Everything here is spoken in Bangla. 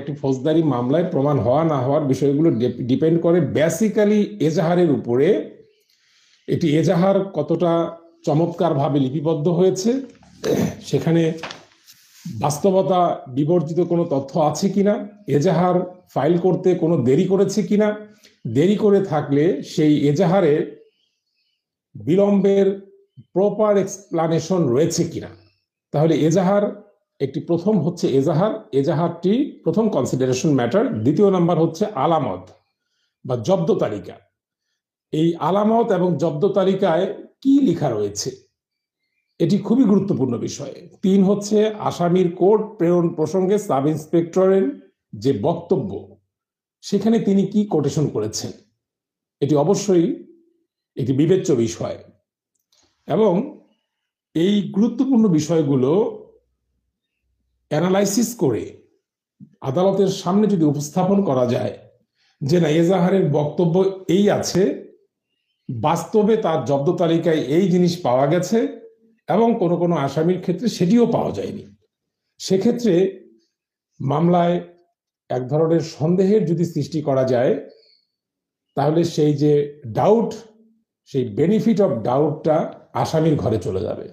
একটি ফৌজদারি মামলায় প্রমাণ হওয়া না হওয়ার বিষয়গুলো ডিপেন্ড করে বেসিক্যালি এজাহারের উপরে। এটি এজাহার কতটা চমৎকারভাবে লিপিবদ্ধ হয়েছে, সেখানে বাস্তবতা বিবর্জিত কোনো তথ্য আছে কিনা, এজাহার ফাইল করতে কোনো দেরি করেছে কিনা, দেরি করে থাকলে সেই এজাহারে বিলম্বের প্রপার এক্সপ্লানেশন রয়েছে কিনা। তাহলে এজাহার একটি প্রথম হচ্ছে এজাহারটি প্রথম কনসিডারেশন ম্যাটার। দ্বিতীয় নাম্বার হচ্ছে আলামত বা জব্দ তালিকা। এই আলামত এবং জব্দ তালিকায় কি লেখা রয়েছে এটি খুবই গুরুত্বপূর্ণ বিষয়। 3 হচ্ছে আসামির কোর্ট প্রেরণ প্রসঙ্গে সাব ইন্সপেক্টরের যে বক্তব্য, সেখানে তিনি কি কোটেশন করেছেন, এটি অবশ্যই একটি বিবেচ্য বিষয়। এবং এই গুরুত্বপূর্ণ বিষয়গুলো অ্যানালাইসিস করে আদালতের সামনে যদি উপস্থাপন করা যায় যে না, এজাহারের বক্তব্য এই আছে, বাস্তবে তার জব্দ তালিকায় এই জিনিস পাওয়া গেছে এবং কোনো কোনো আসামির ক্ষেত্রে সেটিও পাওয়া যায়নি, সেক্ষেত্রে মামলায় এক ধরনের সন্দেহের যদি সৃষ্টি করা যায়, তাহলে সেই যে ডাউট, সেই বেনিফিট অফ ডাউটটা আসামির ঘরে চলে যাবে।